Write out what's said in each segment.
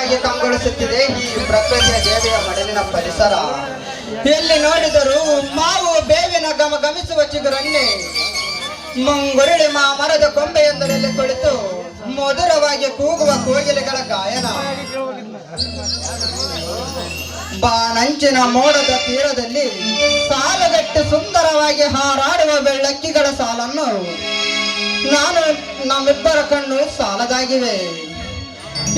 ಸುಂದರವಾಗಿ ಕಂಗೊಳಿಸುತ್ತಿದೆ ಈ ಪ್ರಕೃತಿಯ ದೇವಿಯ ಮಡಲಿನ ಪರಿಸರ. ಎಲ್ಲಿ ನೋಡಿದರೂ ಮಾವು ಬೇವಿನ ಗಮಗಮಿಸುವ ಚಿಗುರನ್ನೇ ಮುಂಗುರುಳಿ ಮರದ ಕೊಂಬೆಯೊಂದರಲ್ಲಿ ಕುಳಿತು ಮಧುರವಾಗಿ ಕೂಗುವ ಕೋಗಿಲೆಗಳ ಗಾಯನ. ಬಾನಂಚಿನ ಮೋಡದ ತೀರದಲ್ಲಿ ಸಾಲುಗಟ್ಟಿ ಸುಂದರವಾಗಿ ಹಾರಾಡುವ ಬೆಳ್ಳಕ್ಕಿಗಳ ಸಾಲನ್ನು ನಮ್ಮಿಬ್ಬರ ಕಣ್ಣು ಸಾಲದಾಗಿವೆ.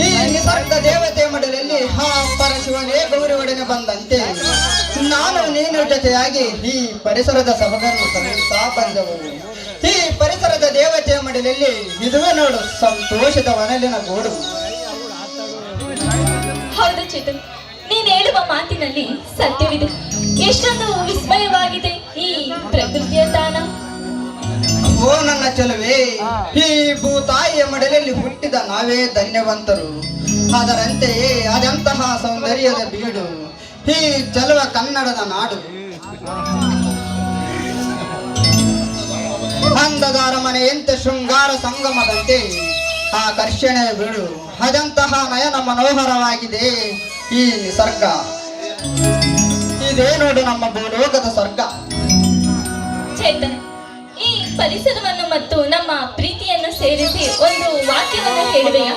ಈ ನಿಸರ್ಗ ದೇವತೆ ಮಡಲಲ್ಲಿ ಆ ಪರಶಿವನೇ ಗೌರಿ ಒಡನೆ ಬಂದಂತೆ ನಾನು ನೀನು ಜೊತೆಯಾಗಿ ಈ ಪರಿಸರದ ಸೊಬಗನ್ನು ಸವಿತಾ ಬಂದೆವು. ಈ ಪರಿಸರದ ದೇವತೆಯ ಮಡಲಲ್ಲಿ ಇದುವೇ ನೋಡು ಸಂತೋಷದ ವನಲಿನ ಗೂಡು. ಹೌದು ಚೇತನ್, ನೀನ್ ಹೇಳುವ ಮಾತಿನಲ್ಲಿ ಸತ್ಯವಿದೆ. ಎಷ್ಟೊಂದು ವಿಸ್ಮಯವಾಗಿದೆ ಈ ಪ್ರಕೃತಿಯ ತಾಣ. ಓ ನನ್ನ ಚೆಲುವೆ, ಈ ಭೂತಾಯಿಯ ಮಡಲಲ್ಲಿ ಹುಟ್ಟಿದ ನಾವೇ ಧನ್ಯವಂತರು. ಅದರಂತೆಯೇ ಅದೆಂತಹ ಸೌಂದರ್ಯದ ಬೀಡು ಈ ಚೆಲುವ ಕನ್ನಡದ ನಾಡು. ಅಂದದ ಅರಮನೆಯಂತೆ ಶೃಂಗಾರ ಸಂಗಮದಂತೆ ಆಕರ್ಷಣೆಯ ಬೀಡು. ಅದಂತಹ ನಯನ ಮನೋಹರವಾಗಿದೆ ಈ ನಿಸರ್ಗ. ಇದೇ ನೋಡು ನಮ್ಮ ಭೂಲೋಕದ ಸ್ವರ್ಗ. ಚೇತನ್, ಈ ಪರಿಸರವನ್ನು ಮತ್ತು ನಮ್ಮ ಪ್ರೀತಿಯನ್ನು ಸೇರಿಸಿ ಒಂದು ವಾಕ್ಯವನ್ನು ಹೇಳುವೆಯಾ?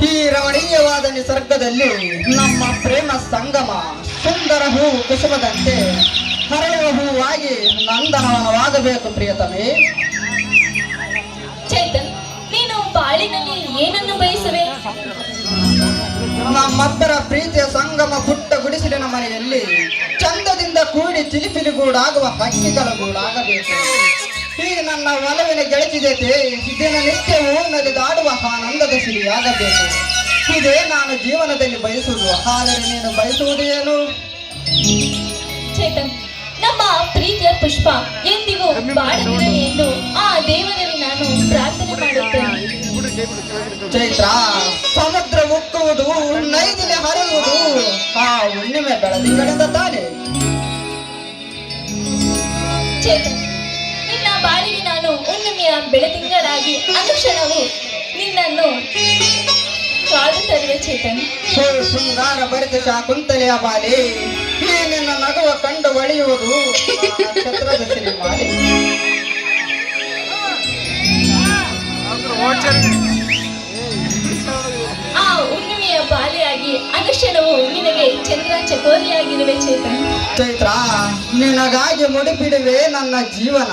ಈ ರಮಣೀಯವಾದ ನಿಸರ್ಗದಲ್ಲಿ ನಮ್ಮ ಪ್ರೇಮ ಸಂಗಮ ಸುಂದರ ಹೂವು ಕುಸುಮದಂತೆ ಹರಳುವ ಹೂವಾಗಿ ನಂದನವನವಾಗಬೇಕು ಪ್ರಿಯತಮೇ. ಚೇತನ್, ನೀನು ಬಾಳಿನಲ್ಲಿ ಏನನ್ನು ಬಯಸುವೆ? ನಮ್ಮಬ್ಬರ ಪ್ರೀತಿಯ ಸಂಗಮ ಪುಟ್ಟ ಗುಡಿಸಲಿನ ಮನೆಯಲ್ಲಿ ಚಂದದಿಂದ ಕೂಡಿ ಚಿಲಿಪಿಲಿಗೂಡಾಗುವ ಹಕ್ಕಿಗಳ ಗೂಡಾಗಬೇಕು. ಈ ನನ್ನ ಒಲವಿನ ಗೆಳತಿದತೆ ದಿನನಿತ್ಯವೂ ನಲಿದಾಡುವ ಆನಂದದ ಸಿರಿಯಾಗಬೇಕು. ಇದೇ ನಾನು ಜೀವನದಲ್ಲಿ ಬಯಸುವುದು. ಆದರೆ ನೀನು ಬಯಸುವುದು ಏನು? ಚೇತನ್, ನಮ್ಮ ಪ್ರೀತಿಯ ಪುಷ್ಪ ಎಂದಿಗೂ ಬಾಡದಿರಲಿ ಎಂದು ಆ ದೇವರಲ್ಲಿ ನಾನು ಪ್ರಾರ್ಥನೆ ಮಾಡುತ್ತೇನೆ. ಚೈತ್ರ, ಸಮುದ್ರ ಉಕ್ಕುವುದು, ನೈದಿಲೆ ಹರಿಯುವುದು ಆ ಹುಣ್ಣಿಮೆ ಬೆಳದಿಂಗಳಿಂದ ತಾನೆ. ಚೇತನ್, ನಿನ್ನ ಬಾಳಿಗೆ ನಾನು ಹುಣ್ಣಿಮೆಯ ಬೆಳದಿಂಗಳಾಗಿ ಅನುಕ್ಷಣವು ನಿನ್ನನ್ನು ಕಾಡುತ್ತಲಿವೆ. ಚೇತನ್, ಶೃಂಗಾರ ಭರಿತ ಶಾಕುಂತಲೆಯ ಬಾಲೆ, ಈ ನಿನ್ನ ನಗುವ ಕಂಡು ಒಳೆಯುವುದು ನಕ್ಷತ್ರದ ಸಿರಿಮಾಲೆ. ಆ ಹುಣ್ಣಿಮೆಯ ಬಾಲೆಯಾಗಿ ಅನುಕ್ಷಣವು ನಿನಗೆ ಚಂದ್ರ ಚಕೋರಿಯಾಗಿರುವೆ. ಚೇತನ್, ಚೈತ್ರ, ನಿನಗಾಗಿ ಮುಡಿಪಿಡುವೆ ನನ್ನ ಜೀವನ.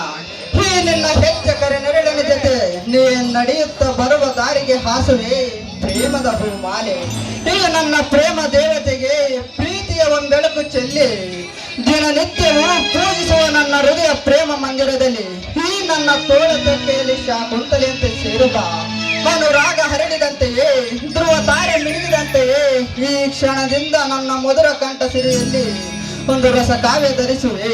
ಈ ನಿನ್ನ ಹೆಜ್ಜೆ ಕರೆ ನೆರಳಿನ ಜೊತೆ ನೀ ನಡೆಯುತ್ತ ಬರುವ ದಾರಿಗೆ ಹಾಸುವೆ ಪ್ರೇಮದ ಹೂಮಾಲೆ. ಈ ನನ್ನ ಪ್ರೇಮ ದೇವತೆಗೆ ಪ್ರೀತಿಯ ಒಂದೆಳಕು ಚೆಲ್ಲಿ ದಿನನಿತ್ಯವೂ ಪೂಜಿಸುವ ನನ್ನ ಹೃದಯ ಪ್ರೇಮ ಮಂದಿರದಲ್ಲಿ ಈ ನನ್ನ ತೋಳ ತಟ್ಟೆಯಲ್ಲಿ ಶಾಕುಂತಲೆಯಂತೆ ಸೇರುವ ಅನುರಾಗ ಹರಡಿದಂತೆಯೇ ಧ್ರುವ ತಾರೆ ಮಿಡಿದಂತೆಯೇ ಈ ಕ್ಷಣದಿಂದ ನನ್ನ ಮಧುರ ಕಂಠ ಸಿರಿಯಲ್ಲಿ ಒಂದು ರಸ ಕಾವ್ಯ ಧರಿಸುವೆ.